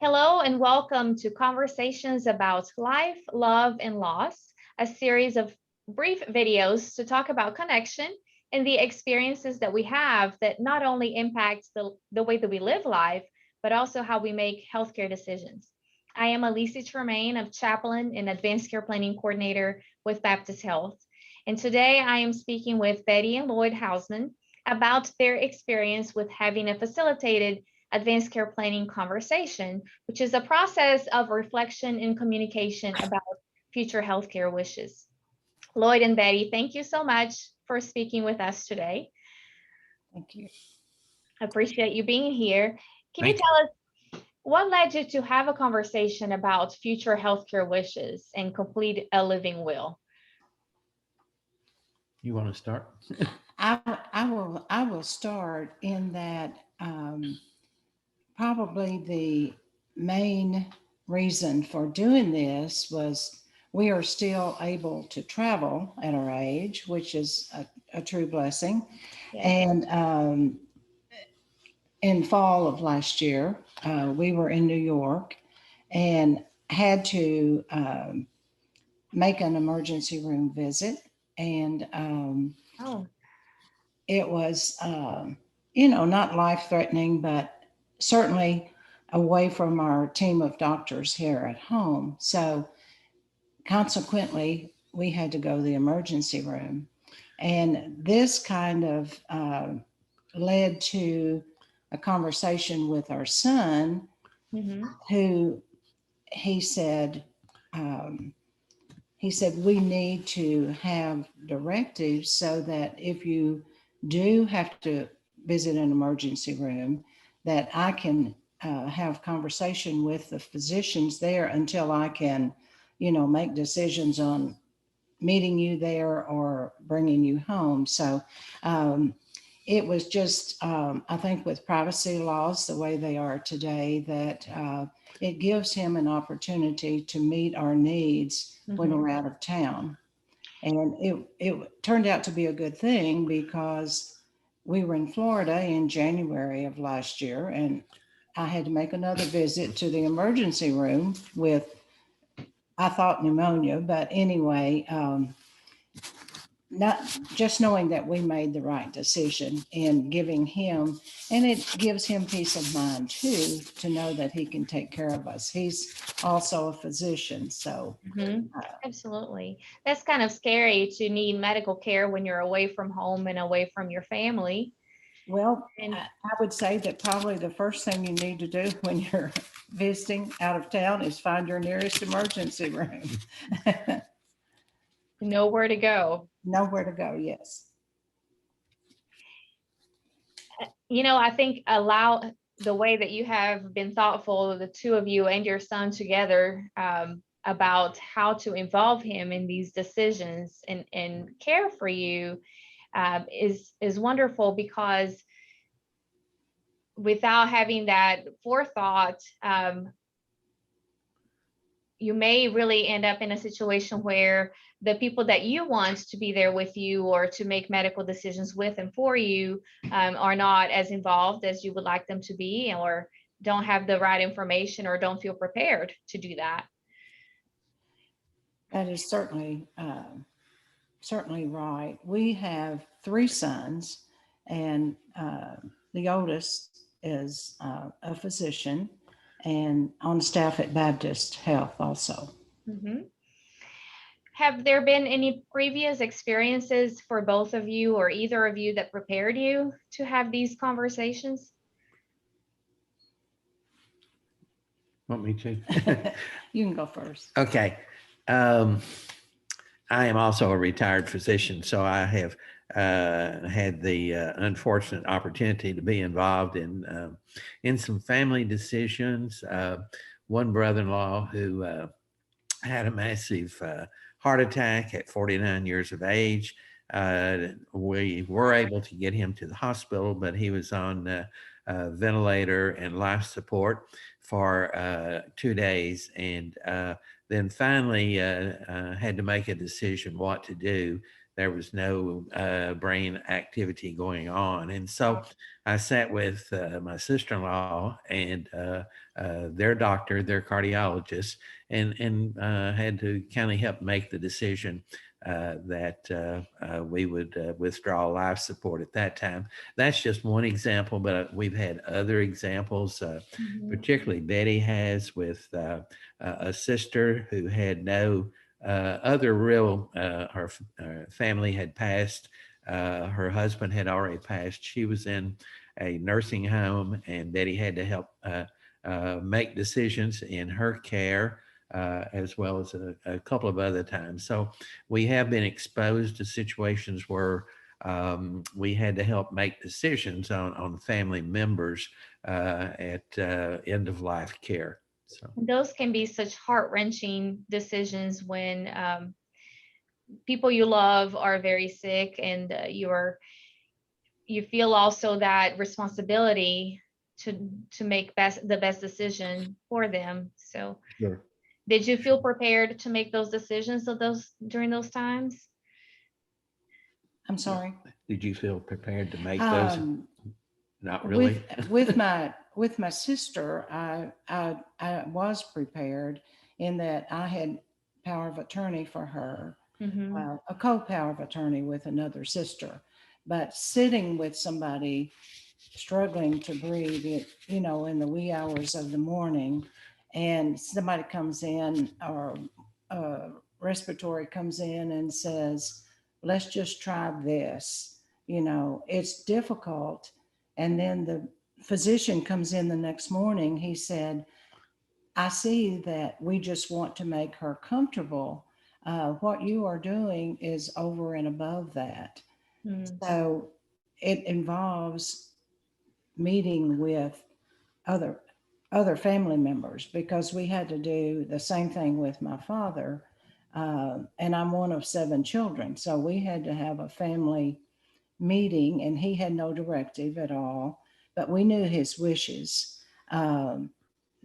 Hello and welcome to Conversations about Life, Love, and Loss, a series of brief videos to talk about connection and the experiences that we have that not only impact the way that we live life, but also how we make healthcare decisions. I am Alicia Tremaine, a chaplain and advanced care planning coordinator with Baptist Health. And today I am speaking with Betty and Lloyd Housman about their experience with having a facilitated advanced care planning conversation, which is a process of reflection and communication about future healthcare wishes. Lloyd and Betty, thank you so much for speaking with us today. Thank you. I appreciate you being here. Can you Thank tell us what led you to have a conversation about future healthcare wishes and complete a living will? You want to start? I will start in that probably the main reason for doing this was we are still able to travel at our age, which is a true blessing. Yes. And in fall of last year, we were in New York and had to make an emergency room visit. And Oh, it was, not life threatening, but certainly away from our team of doctors here at home. So consequently, we had to go to the emergency room. And this kind of led to a conversation with our son, mm-hmm. who he said, um, we need to have directives so that if you do have to visit an emergency room, that I can have conversation with the physicians there until I can, make decisions on meeting you there or bringing you home. So it was just, I think with privacy laws the way they are today, that it gives him an opportunity to meet our needs when Mm-hmm. we're out of town. And it turned out to be a good thing because we were in Florida in January of last year, and I had to make another visit to the emergency room with, I thought, pneumonia. But anyway, not just knowing that we made the right decision in giving him, and it gives him peace of mind too, to know that he can take care of us. He's also a physician. So Mm-hmm. Absolutely. That's kind of scary to need medical care when you're away from home and away from your family. well, And I would say that probably the first thing you need to do when you're visiting out of town is find your nearest emergency room. nowhere to go. Nowhere to go, yes. I think allow the way that you have been thoughtful, the two of you and your son together, about how to involve him in these decisions and care for you, is wonderful, because without having that forethought, you may really end up in a situation where the people that you want to be there with you or to make medical decisions with and for you, are not as involved as you would like them to be, or don't have the right information, or don't feel prepared to do that. That is certainly right. We have three sons, and the oldest is a physician and on staff at Baptist Health also. Mhm. Have there been any previous experiences for both of you or either of you that prepared you to have these conversations? Want me to? You can go first. Okay. I am also a retired physician, so I have had the unfortunate opportunity to be involved in some family decisions. One brother-in-law who had a massive heart attack at 49 years of age. We were able to get him to the hospital, but he was on ventilator and life support for 2 days, and then finally had to make a decision what to do. there was no brain activity going on. And so I sat with my sister-in-law and their doctor, their cardiologist, and had to kind of help make the decision that we would withdraw life support at that time. That's just one example, but we've had other examples, Mhm. particularly Betty has with a sister who had no other real, her family had passed. Her husband had already passed. She was in a nursing home, and Betty had to help make decisions in her care, as well as a couple of other times. So we have been exposed to situations where we had to help make decisions on family members at end of life care. So Those can be such heart-wrenching decisions when people you love are very sick, and you feel also that responsibility to make the best decision for them. So sure. did you feel prepared to make those decisions of those during those times? I'm sorry. Did you feel prepared to make those? Not really. With my sister, I was prepared in that I had power of attorney for her, Mm-hmm. a co-power of attorney with another sister. But sitting with somebody struggling to breathe, in the wee hours of the morning, and somebody comes in or respiratory comes in and says, let's just try this, it's difficult. And then the physician comes in the next morning, he said, I see that we just want to make her comfortable. What you are doing is over and above that. Mm-hmm. So it involves meeting with other other family members because we had to do the same thing with my father. And I'm one of 7 children. So we had to have a family meeting, and he had no directive at all, but we knew his wishes. Um,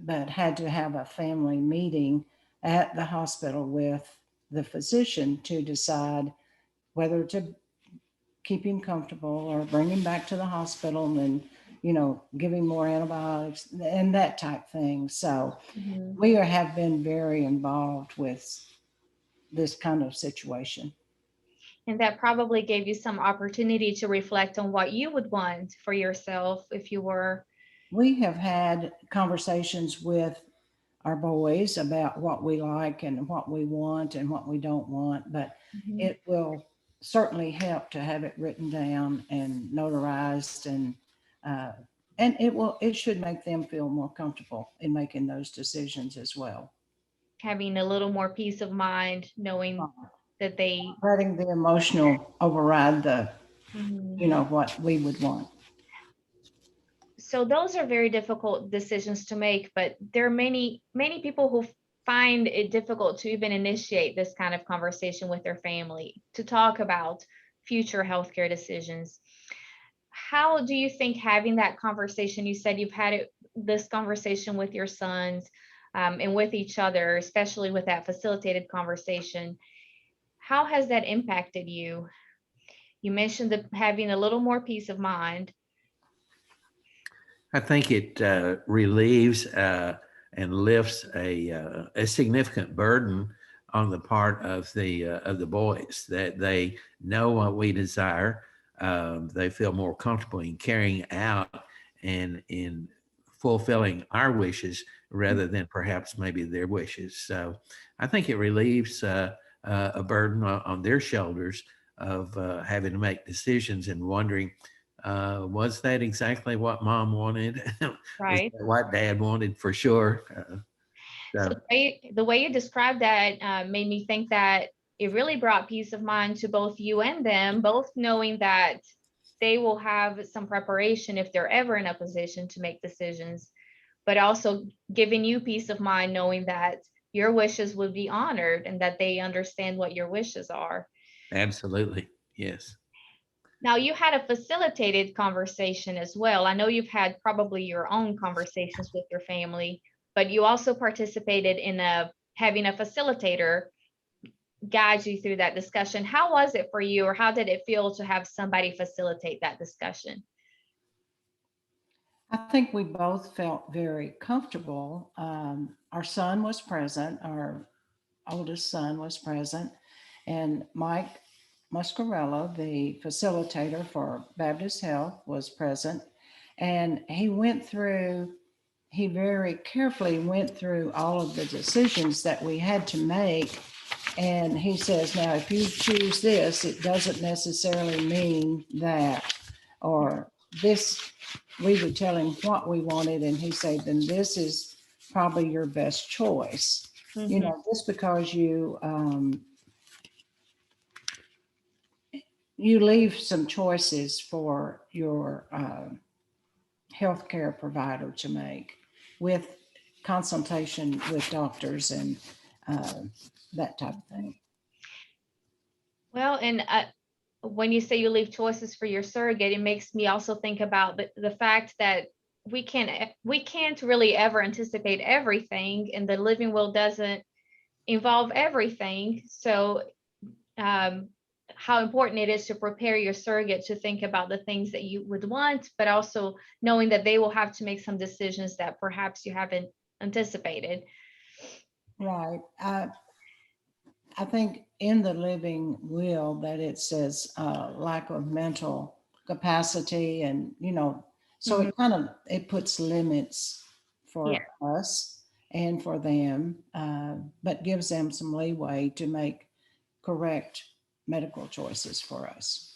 but had to have a family meeting at the hospital with the physician to decide whether to keep him comfortable or bring him back to the hospital and give him more antibiotics and that type thing. So Mm-hmm. have been very involved with this kind of situation. And that probably gave you some opportunity to reflect on what you would want for yourself if you were. We have had conversations with our boys about what we like and what we want and what we don't want, but Mhm. it will certainly help to have it written down and notarized, uh, and it should make them feel more comfortable in making those decisions as well. Having a little more peace of mind, knowing that they. Letting the emotional override the Mhm. what we would want. So those are very difficult decisions to make, but there are many people who find it difficult to even initiate this kind of conversation with their family to talk about future healthcare decisions. How do you think having that conversation, you said you've had this conversation with your sons, and with each other, especially with that facilitated conversation, how has that impacted you? You mentioned that having a little more peace of mind. I think it relieves and lifts a significant burden on the part of the boys that they know what we desire. They feel more comfortable in carrying out and in fulfilling our wishes rather than perhaps maybe their wishes. So I think it relieves a burden on their shoulders of having to make decisions and wondering, was that exactly what mom wanted? Was Right. that what dad wanted for sure? So So the way you described that made me think that it really brought peace of mind to both you and them, both knowing that they will have some preparation if they're ever in a position to make decisions, but also giving you peace of mind knowing that your wishes would be honored and that they understand what your wishes are. absolutely. Yes. Now, you had a facilitated conversation as well. I know you've had probably your own conversations with your family, but you also participated in having a facilitator guide you through that discussion. How was it for you, or how did it feel to have somebody facilitate that discussion? I think we both felt very comfortable. Our son was present, our oldest son was present, and Mike Muscarello, the facilitator for Baptist Health, was present. And he very carefully went through all of the decisions that we had to make. And he says, now, if you choose this, it doesn't necessarily mean that, or this, we would tell him what we wanted. And he said, then this is probably your best choice. You know, just because you leave some choices for your healthcare provider to make with consultation with doctors and that type of thing. Well, and when you say you leave choices for your surrogate, it makes me also think about the fact that we can't really ever anticipate everything, and the living will doesn't involve everything. So how important it is to prepare your surrogate to think about the things that you would want, but also knowing that they will have to make some decisions that perhaps you haven't anticipated. Right. I think in the living will that it says lack of mental capacity, and so it puts limits for us and for them, but gives them some leeway to make correct medical choices for us.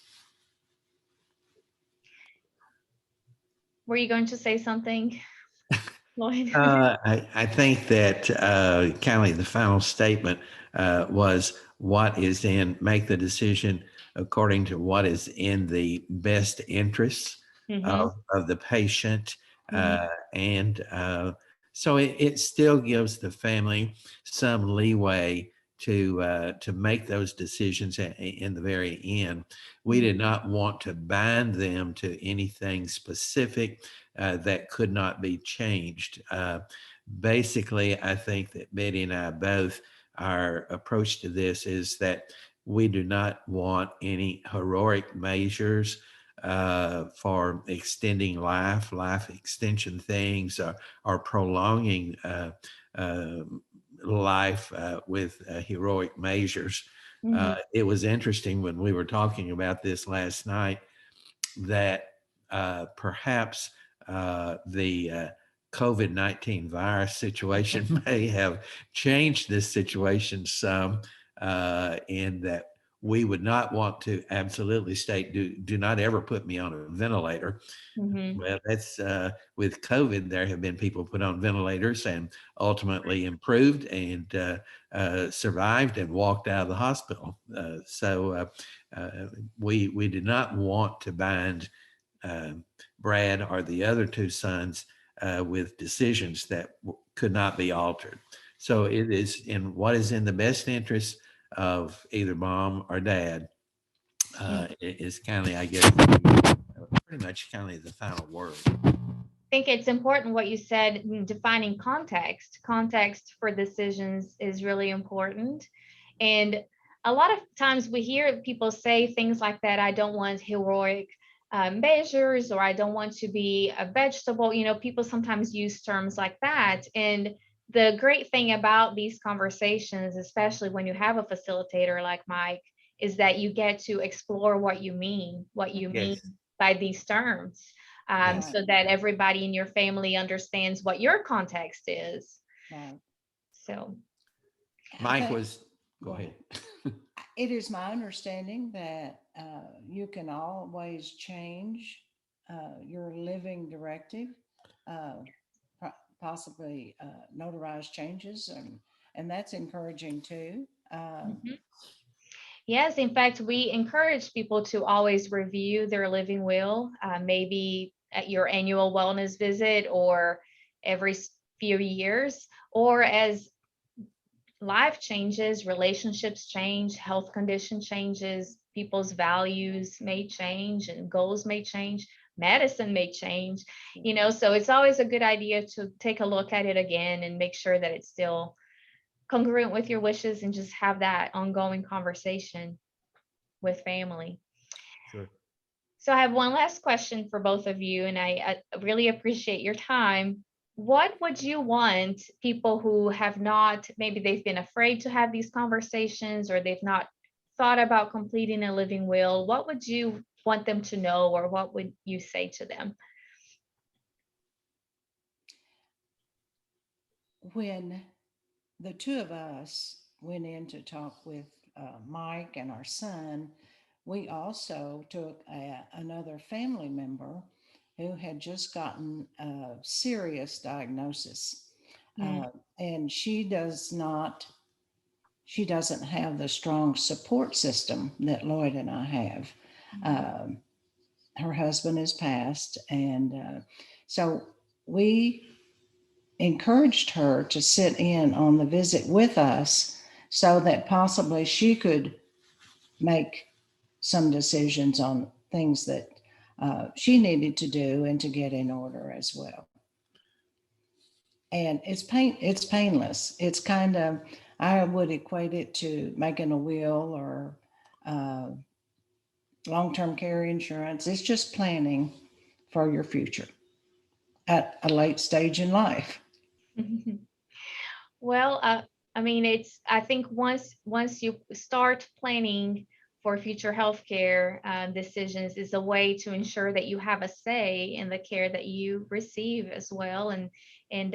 Were you going to say something, Lloyd? I think that kind of the final statement was make the decision according to what is in the best interests of the patient. And so it still gives the family some leeway to make those decisions in the very end. We did not want to bind them to anything specific that could not be changed. Basically, I think that Betty and I both, our approach to this is that we do not want any heroic measures for extending life extension things, or prolonging life with heroic measures. It was interesting when we were talking about this last night that perhaps the COVID-19 virus situation may have changed this situation some, in that we would not want to absolutely state, do not ever put me on a ventilator. Well, that's with COVID, there have been people put on ventilators and ultimately improved and survived and walked out of the hospital. So we did not want to bind Brad or the other two sons with decisions that could not be altered. So it is in what is in the best interest of either mom or dad is kind of, I guess, pretty much kind of the final word. I think it's important what you said, defining context. Context for decisions is really important. And a lot of times we hear people say things like that. I don't want heroic measures, or I don't want to be a vegetable. People sometimes use terms like that. And the great thing about these conversations, especially when you have a facilitator like Mike, is that you get to explore what you mean by these terms, so that everybody in your family understands what your context is. Right. So Mike go ahead. It is my understanding that you can always change your living directive, possibly notarize changes, and that's encouraging too. Yes, in fact, we encourage people to always review their living will, maybe at your annual wellness visit or every few years, or as life changes, relationships change, health condition changes, people's values may change and goals may change, medicine may change, so it's always a good idea to take a look at it again and make sure that it's still congruent with your wishes and just have that ongoing conversation with family. Sure. So I have one last question for both of you, and I really appreciate your time. What would you want people who have not, maybe they've been afraid to have these conversations, or they've not thought about completing a living will, what would you want them to know, or what would you say to them? When the two of us went in to talk with Mike and our son, we also took another family member who had just gotten a serious diagnosis. Mm. And she doesn't have the strong support system that Lloyd and I have. Her husband has passed, and so we encouraged her to sit in on the visit with us so that possibly she could make some decisions on things that she needed to do and to get in order as well. And it's painless. It's kind of, I would equate it to making a will or long-term care insurance. It's just planning for your future at a late stage in life. Well, I mean, I think once you start planning for future healthcare decisions, is a way to ensure that you have a say in the care that you receive as well, and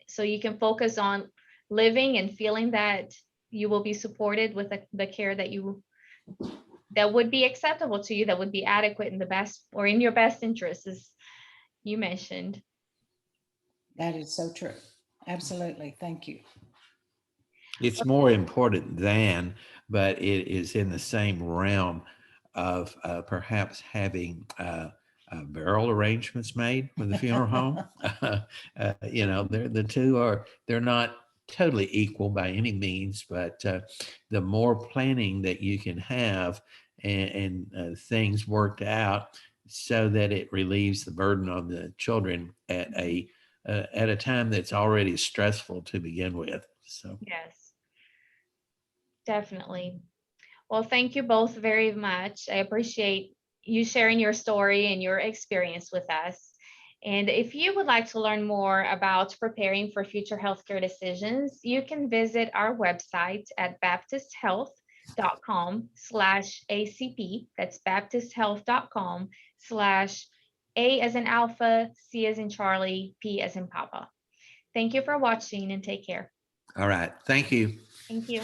so you can focus on living and feeling that you will be supported with the care that would be acceptable to you, that would be adequate in the best or in your best interest, as you mentioned. That is so true. Absolutely. Thank you. It's more important than, but it is in the same realm of perhaps having burial arrangements made with the funeral home. You know, they're not totally equal by any means, but the more planning that you can have and things worked out so that it relieves the burden on the children at a time that's already stressful to begin with. So. Yes, definitely. Well, thank you both very much. I appreciate you sharing your story and your experience with us. And if you would like to learn more about preparing for future healthcare decisions, you can visit our website at baptisthealth.com/ACP. That's baptisthealth.com/A as in Alpha, C as in Charlie, P as in Papa. Thank you for watching, and take care. All right. Thank you. Thank you.